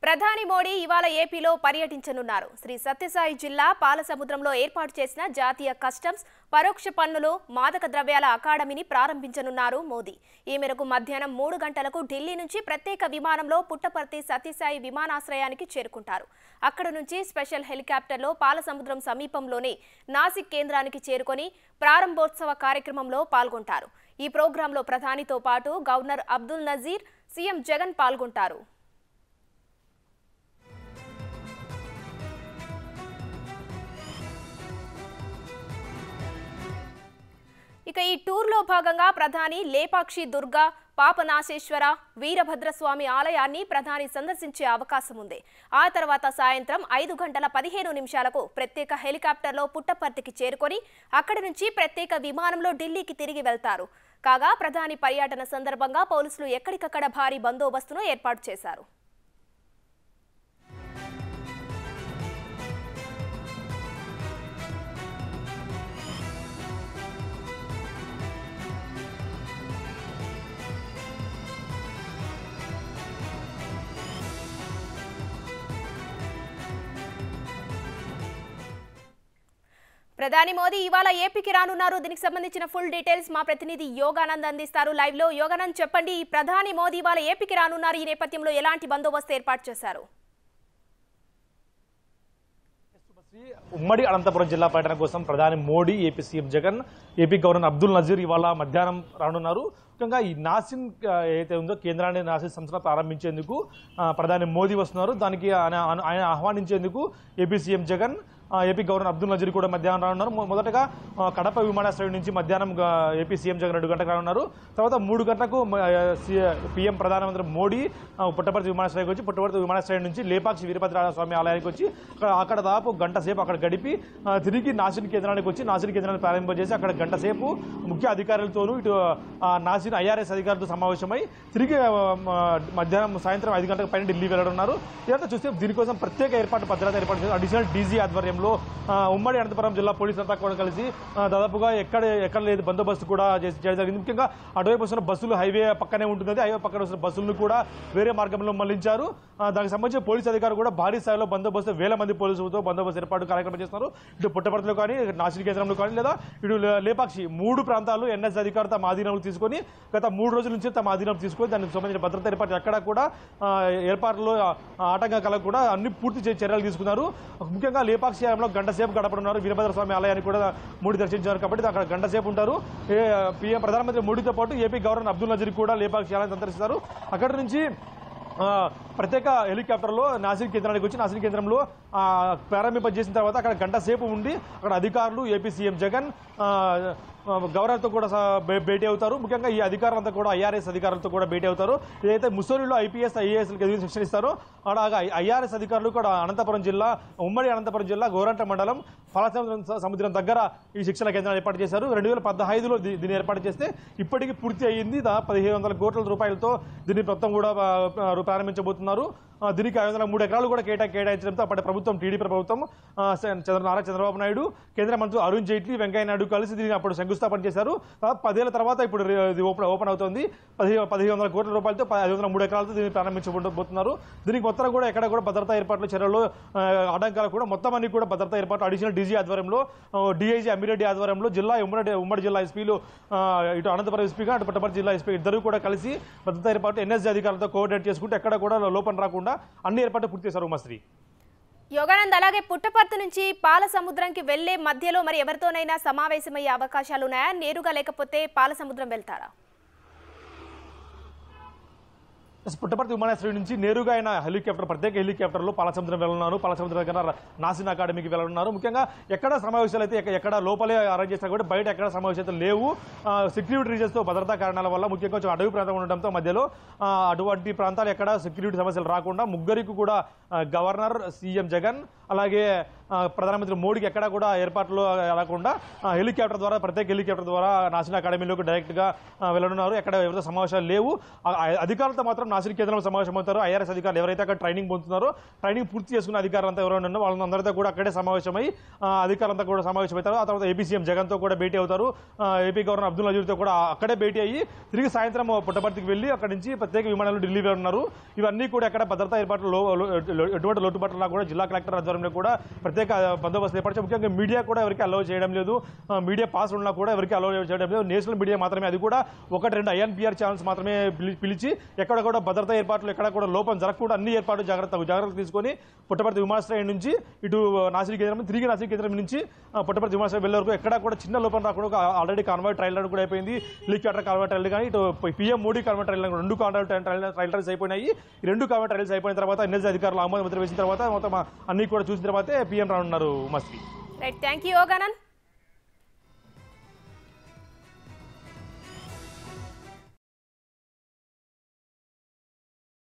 ప్రధాని మోడీ ఇవాళ ఏపీలో పర్యటించనున్నారు. శ్రీ సత్యసాయి జిల్లా పాలసముద్రంలో ఏర్పాటు చేసిన జాతీయ కస్టమ్స్ పరోక్ష పన్నులు మాదక ద్రవ్యాల అకాడమీని ప్రారంభించనున్నారు మోదీ. ఈ మేరకు మధ్యాహ్నం 3 గంటలకు ఢిల్లీ నుంచి ప్రత్యేక విమానంలో పుట్టపర్తి సత్యసాయి విమానాశ్రయానికి చేరుకుంటారు. అక్కడ నుంచి స్పెషల్ హెలికాప్టర్లో పాలసముద్రం సమీపంలోని నాసిక్ కేంద్రానికి చేరుకొని ప్రారంభోత్సవ కార్యక్రమంలో పాల్గొంటారు. ఈ ప్రోగ్రాంలో ప్రధానితో పాటు గవర్నర్ అబ్దుల్ నజీర్, సీఎం జగన్ పాల్గొంటారు. ఇక ఈ టూర్లో భాగంగా ప్రధాని లేపాక్షి దుర్గా, పాపనాశేశ్వర, వీరభద్రస్వామి ఆలయాన్ని ప్రధాని సందర్శించే అవకాశం ఉంది. ఆ తర్వాత సాయంత్రం 5:15 ప్రత్యేక హెలికాప్టర్లో పుట్టపర్తికి చేరుకొని అక్కడి నుంచి ప్రత్యేక విమానంలో ఢిల్లీకి తిరిగి వెళ్తారు. కాగా ప్రధాని పర్యటన సందర్భంగా పోలీసులు ఎక్కడికక్కడ భారీ బందోబస్తును ఏర్పాటు చేశారు. ప్రధాని మోదీ ఇవాళ ఏపీకి రానున్నారు. దీనికి సంబంధించిన ఫుల్ డీటెయిల్స్ మా ప్రతినిధి యోగానంద్ అందిస్తారు లైవ్ లో. యోగానంద్, చెప్పండి, ప్రధాని మోదీ ఇవాళ ఏపీకి రానున్నారు. ఈ నేపథ్యంలో ఎలాంటి బందోబస్తు ఏర్పాటు చేశారు? ఉమ్మడి అనంతపురం జిల్లా పర్యటన కోసం ప్రధాని Modi, AP CM Jagan, AP governor Abdul Nazeer ఇవాళ మధ్యాహ్నం రానున్నారు. ముఖ్యంగా ఈ నాసిన్ ఏదైతే ఉందో కేంద్రాన్ని నాసిన్ సంస్థ ప్రారంభించేందుకు ప్రధాని మోదీ వస్తున్నారు. దానికి ఆయన ఆహ్వానించేందుకు AP CM Jagan, AP governor Abdul Nazir కూడా మధ్యాహ్నం రానున్నారు. మొదటగా కడప విమానాశ్రయం నుంచి మధ్యాహ్నం ఏపీ సీఎం జగన్ 2 గంటలకు రానున్నారు. తర్వాత 3 గంటలకు పీఎం ప్రధానమంత్రి మోడీ పుట్టపర్తి విమానాశ్రయానికి వచ్చి పుట్టపర్తి విమానాశ్రయం నుంచి లేపాక్షి వీరభద్రస్వామి ఆలయానికి వచ్చి అక్కడ దాదాపు గంట సేపు అక్కడ గడిపి తిరిగి నాసిన్ కేంద్రానికి వచ్చి నాసిన్ కేంద్రాన్ని ప్రారంభించేసి అక్కడ గంట సేపు ముఖ్య అధికారులతోనూ ఇటు నాసిన్ ఐఆర్ఎస్ అధికారులతో సమావేశమై తిరిగి మధ్యాహ్నం సాయంత్రం 5 గంటల పైన ఢిల్లీ వెళ్ళనున్నారు. ఇదంతా చూస్తే దీనికోసం ప్రత్యేక భద్రత ఏర్పాటు చేశారు. అడిషనల్ డీజీ ఆధ్వర్యంలో ఉమ్మడి అనంతపురం జిల్లా పోలీసులంతా కూడా కలిసి దాదాపుగా ఎక్కడ లేదు బందోబస్తు కూడా చేయడం జరిగింది. ముఖ్యంగా అటువైపు వస్తున్న బస్సులు హైవే పక్కనే ఉంటుంది. హైవే పక్కన వస్తున్న బస్సులను కూడా వేరే మార్గంలో మళ్లించారు. దానికి సంబంధించిన పోలీసు అధికారులు కూడా భారీ స్థాయిలో బందోబస్తు 1000 మంది పోలీసులతో బందోబస్తు ఏర్పాటు కార్యక్రమం చేస్తున్నారు. ఇటు పుట్టపర్తిలో కానీ, నాసిక్ కేంద్రంలో కానీ, లేదా ఇటు లేపాక్షి 3 ప్రాంతాల్లో ఎన్ఎస్ అధికారులు తమ ఆధీనంలో తీసుకొని గత 3 రోజుల నుంచి తమ ఆధీనం తీసుకొని దానికి సంబంధించిన భద్రత ఏర్పాటు ఎక్కడ కూడా ఏర్పాట్లు ఆటంకం కలగ కూడా అన్ని పూర్తి చర్యలు తీసుకున్నారు. ముఖ్యంగా లేపాక్షి ఆలయంలో గంట సేపు గడపనున్నారు. వీరభద్రస్వామి ఆలయాన్ని కూడా మోడీ దర్శించారు కాబట్టి అక్కడ గంట సేపు ఉంటారు. పీఎం ప్రధానమంత్రి మోడీతో పాటు ఏపీ గవర్నర్ అబ్దుల్ నజీర్ కూడా లేపాక్షి ఆలయం సందర్శిస్తారు. అక్కడి నుంచి ప్రత్యేక హెలికాప్టర్లో నాసిక్ కేంద్రానికి వచ్చి నాసిక్ కేంద్రంలో ప్రారంభింపజేసిన తర్వాత అక్కడ గంట సేపు ఉండి అక్కడ అధికారులు, ఏపీ సీఎం జగన్ గవర్నర్తో కూడా భేటీ అవుతారు. ముఖ్యంగా ఈ అధికారులంతా కూడా ఐఆర్ఎస్ అధికారులతో కూడా భేటీ అవుతారు. ఏదైతే ముస్సోరిలో ఐపీఎస్, ఐఏఎస్లకు ఎదురు శిక్షణ ఇస్తారో అలాగా ఐఆర్ఎస్ అధికారులు కూడా అనంతపురం జిల్లా, ఉమ్మడి అనంతపురం జిల్లా గోరంట మండలం సముద్రం దగ్గర ఈ శిక్షణ కేంద్రాన్ని ఏర్పాటు చేశారు. 2015లో దీన్ని ఏర్పాటు చేస్తే ఇప్పటికీ పూర్తి అయ్యింది. 1500 కోట్ల రూపాయలతో దీన్ని మొత్తం కూడా ప్రారంభించబోతున్నారు. దీనికి 503 ఎకరాలు కూడా కేటాయించడంతో అప్పటి ప్రభుత్వం, టీడీపీ ప్రభుత్వం, నారా చంద్రబాబు నాయుడు, కేంద్ర మంత్రులు అరుణ్ జైట్లీ, వెంకయ్య నాయుడు కలిసి దీన్ని అప్పుడు శంకుస్థాపన చేశారు. 10 ఏళ్ల తర్వాత ఇప్పుడు ఇది ఓపెన్ అవుతుంది. 1500 కోట్ల రూపాయలతో 503 ఎకరాలతో దీన్ని ప్రారంభించబోతున్నారు. దీనికి మొత్తం కూడా ఎక్కడ కూడా భద్రతా ఏర్పాట్లు, చర్యలు, ఆటంకాలు కూడా మొత్తం అన్ని కూడా భద్రతా ఏర్పాట్లు అడిషనల్ డీజీ ఆధ్వర్యంలో, డీఐజీ అమిరెడ్డి ఆధ్వర్యంలో ఉమ్మడి జిల్లా ఎస్పీలు, ఇటు అనంతపురం ఎస్పీగా అటు పుట్టపర్తి జిల్లా ఎస్పీ ఇద్దరు కూడా కలిసి భద్రతా ఏర్పాట్లు ఎన్ఎస్జీ అధికారులతో కోఆర్డినేట్ చేసుకుంటూ ఎక్కడ కూడా లోపం రాకుండా అన్ని ఏర్పాట్లు పూర్తి చేశారు. ఉమాశ్రీ, యోగానంద్, అలాగే పుట్టపర్తి నుంచి పాలసముద్రంకి వెళ్లే మధ్యలో మరి ఎవరితోనైనా సమావేశమయ్యే అవకాశాలు ఉన్నాయా? నేరుగా లేకపోతే పాలసముద్రం వెళ్తారా? పుట్టపర్తి విమానాశ్రయం నుంచి నేరుగా ఆయన ప్రత్యేక హెలికాప్టర్లో పాలసముద్రం వెళ్ళనున్నారు. పాలసముద్రం దగ్గర నాసిన్ అకాడమీకి వెళ్ళనున్నారు. ముఖ్యంగా ఎక్కడ సమావేశాలు అయితే ఎక్కడ లోపలే అరేంజ్ చేస్తారు కాబట్టి బయట ఎక్కడ సమావేశాలు లేవు. సెక్యూరిటీ రీజన్స్తో, భద్రతా కారణాల వల్ల, ముఖ్యంగా కొంచెం అడవి ప్రాంతం ఉండడంతో మధ్యలో అటువంటి ప్రాంతాలు ఎక్కడ సెక్యూరిటీ సమస్యలు రాకుండా ముగ్గురికి కూడా గవర్నర్, సీఎం జగన్, అలాగే ప్రధానమంత్రి మోడీకి ఎక్కడ కూడా ఏర్పాట్లు రాకుండా హెలికాప్టర్ ద్వారా ప్రత్యేక హెలికాప్టర్ ద్వారా నాసిన్ అకాడమీలోకి డైరెక్ట్గా వెళ్ళనున్నారు. ఎక్కడ ఎవరితో సమావేశాలు లేవు. అధికారులతో మాత్రం నాసిన్ కేంద్రంలో సమావేశం అవుతారు. ఐఆర్ఎస్ అధికారులు ఎవరైతే అక్కడ ట్రైనింగ్ పొందుతున్నారో ట్రైనింగ్ పూర్తి చేసుకున్న అధికారులంతా ఎవరైనా ఉన్నారో వాళ్ళందరితో కూడా అక్కడే సమావేశమై అధికారులంతా కూడా సమావేశమవుతారు. ఆ తర్వాత ఏపీ సీఎం జగన్తో కూడా భేటీ అవుతారు. ఏపీ గవర్నర్ అబ్దుల్ నజీర్తో కూడా అక్కడే భేటీ అయ్యి తిరిగి సాయంత్రం పుట్టపర్తికి వెళ్ళి అక్కడి నుంచి ప్రత్యేక విమానాలు ఢిల్లీ ఉన్నారు. ఇవన్నీ కూడా ఎక్కడ భద్రతా ఏర్పాట్లు ఎటువంటి లోటుపాట్ల కూడా జిల్లా కలెక్టర్ ఆధ్వర్యంలో కూడా ప్రత్యేక బందోబస్తు ఏర్పరిచి ముఖ్యంగా మీడియా కూడా ఎవరికి అలౌ చేయడం లేదు. మీడియా పాస్ ఉన్నా కూడా ఎవరికి అలౌ చేయడం లేదు. నేషనల్ మీడియా మాత్రమే, అది కూడా 1-2 INPR ఛానల్స్ మాత్రమే పిలిచి ఎక్కడ కూడా భద్రతా ఏర్పాట్లు ఎక్కడ కూడా లోపం జరగకుండా అన్ని ఏర్పాట్లు జాగ్రత్తలు తీసుకొని పుట్టపర్తి విమానాశ్రయం నుంచి ఇటు నాసిక్ కేంద్రం తిరిగి నాసిక్ కేంద్రం నుంచి పుట్టపర్తి విమానాశ్రయం వెళ్ళే వరకు ఎక్కడ కూడా చిన్న లోపం రాకుండా ఆల్రెడీ కాన్వాయ్ ట్రైల్ కూడా అయిపోయింది. హెలికాప్టర్ కాన్వాయ్ ట్రైల్ కానీ ఇటు PM Modi convoy trail 2 convoy trails అయిపోయినాయి. ఈ 2 కాన్వాయ్ ట్రైల్స్ అయిపోయిన తర్వాత ఎన్ఎస్జీ అధికారులు ఆమోద ముద్ర వేసిన తర్వాత మొత్తం అన్ని కూడా చూసిన తర్వాతే PM రానున్నారు. మస్తి రైట్, థ్యాంక్ యూ యోగానంద్.